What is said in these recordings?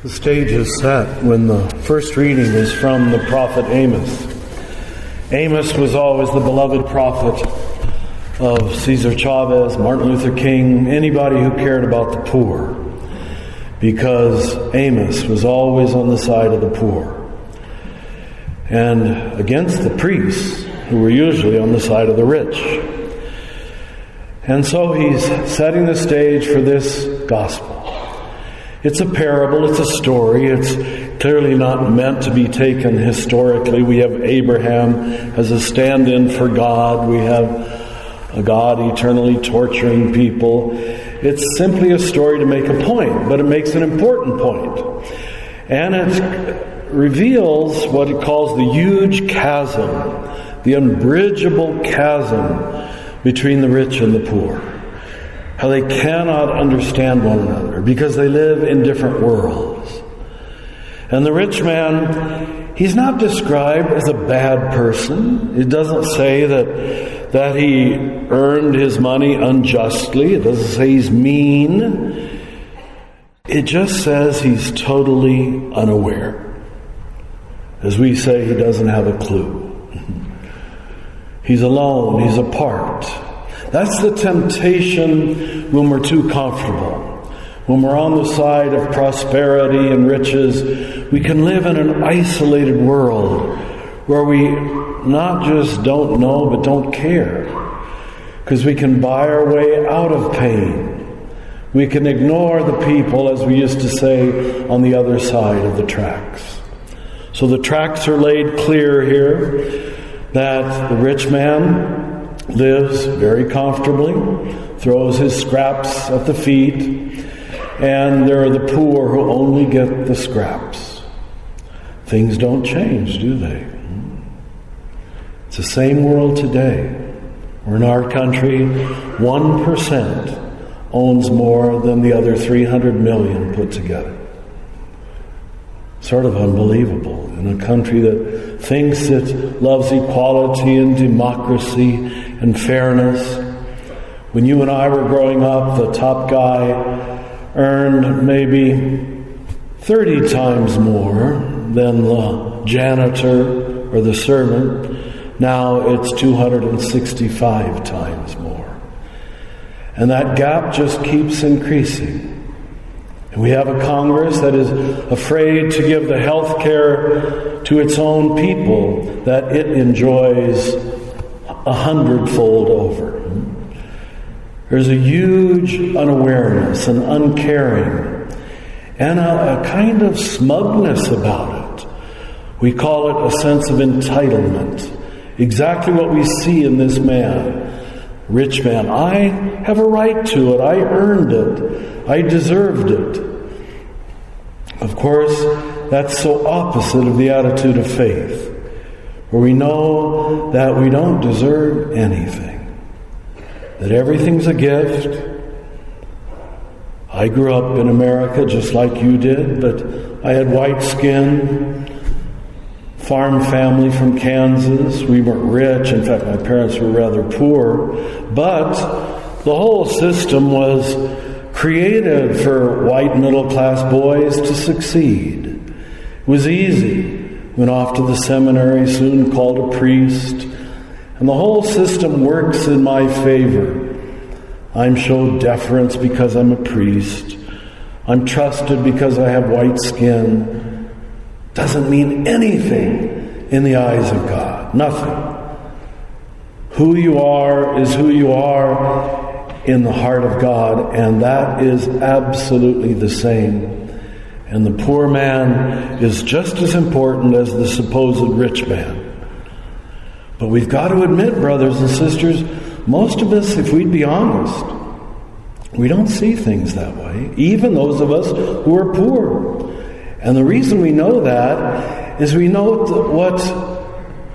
The stage is set when the first reading is from the prophet Amos. Amos was always the beloved prophet of Cesar Chavez, Martin Luther King, anybody who cared about the poor, because Amos was always on the side of the poor and against the priests, who were usually on the side of the rich. And so he's setting the stage for this gospel. It's a parable, it's a story, it's clearly not meant to be taken historically. We have Abraham as a stand-in for God. We have a God eternally torturing people. It's simply a story to make a point, but it makes an important point. And it reveals what it calls the huge chasm, the unbridgeable chasm between the rich and the poor. How they cannot understand one another because they live in different worlds. And the rich man, he's not described as a bad person. It doesn't say that he earned his money unjustly. It doesn't say he's mean. It just says he's totally unaware. As we say, he doesn't have a clue. He's alone. He's apart. That's the temptation when we're too comfortable. When we're on the side of prosperity and riches, we can live in an isolated world where we not just don't know, but don't care. Because we can buy our way out of pain. We can ignore the people, as we used to say, on the other side of the tracks. So the tracks are laid clear here that the rich man lives very comfortably, throws his scraps at the feet, and there are the poor who only get the scraps. Things don't change, do they? It's the same world today. Where in our country, 1% owns more than the other 300 million put together. Sort of unbelievable in a country that thinks it loves equality and democracy and fairness. When you and I were growing up, the top guy earned maybe 30 times more than the janitor or the servant. Now it's 265 times more. And that gap just keeps increasing. And we have a Congress that is afraid to give the health care to its own people that it enjoys 100-fold over. There's a huge unawareness and uncaring and a kind of smugness about it. We call it a sense of entitlement. Exactly what we see in this man, rich man. I have a right to it. I earned it. I deserved it. Of course, that's so opposite of the attitude of faith, where we know that we don't deserve anything, that everything's a gift. I grew up in America just like you did, but I had white skin, farm family from Kansas. We weren't rich. In fact, my parents were rather poor. But the whole system was created for white middle-class boys to succeed. It was easy. Went off to the seminary, soon called a priest. And the whole system works in my favor. I'm showed deference because I'm a priest. I'm trusted because I have white skin. Doesn't mean anything in the eyes of God. Nothing. Who you are is who you are in the heart of God, and that is absolutely the same. And the poor man is just as important as the supposed rich man. But we've got to admit, brothers and sisters, most of us, if we'd be honest, we don't see things that way, even those of us who are poor. And the reason we know that is we know that what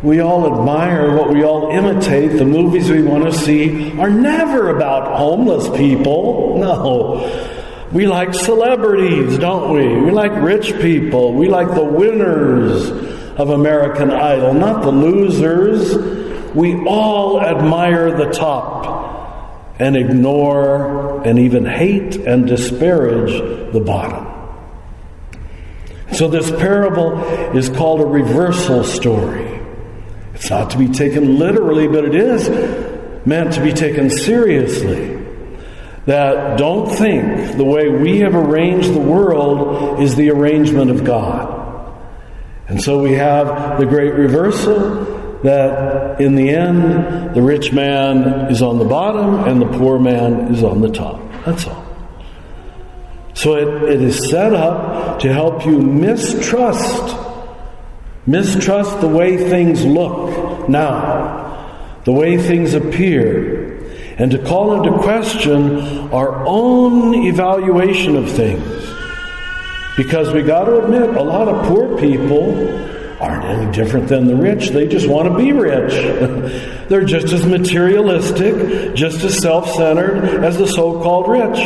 we all admire, what we all imitate, the movies we want to see, are never about homeless people. No. We like celebrities, don't we? We like rich people. We like the winners of American Idol, not the losers. We all admire the top and ignore and even hate and disparage the bottom. So this parable is called a reversal story. It's not to be taken literally, but it is meant to be taken seriously. That don't think the way we have arranged the world is the arrangement of God. And so we have the great reversal that in the end, the rich man is on the bottom and the poor man is on the top. That's all. So it is set up to help you mistrust the way things look now, the way things appear, and to call into question our own evaluation of things. Because we got to admit, a lot of poor people aren't any different than the rich. They just want to be rich. They're just as materialistic, just as self-centered as the so-called rich.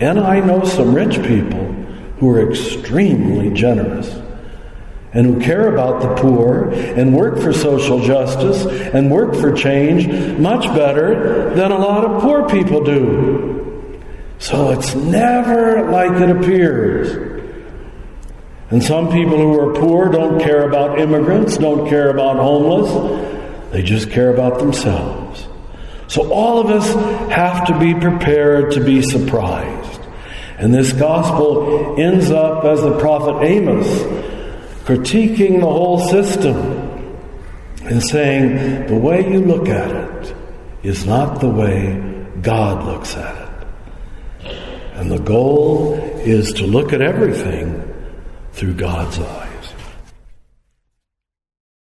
And I know some rich people who are extremely generous and who care about the poor and work for social justice and work for change much better than a lot of poor people do. So it's never like it appears. And some people who are poor don't care about immigrants, don't care about homeless. They just care about themselves. So all of us have to be prepared to be surprised. And this gospel ends up as the prophet Amos, critiquing the whole system and saying, the way you look at it is not the way God looks at it. And the goal is to look at everything through God's eyes.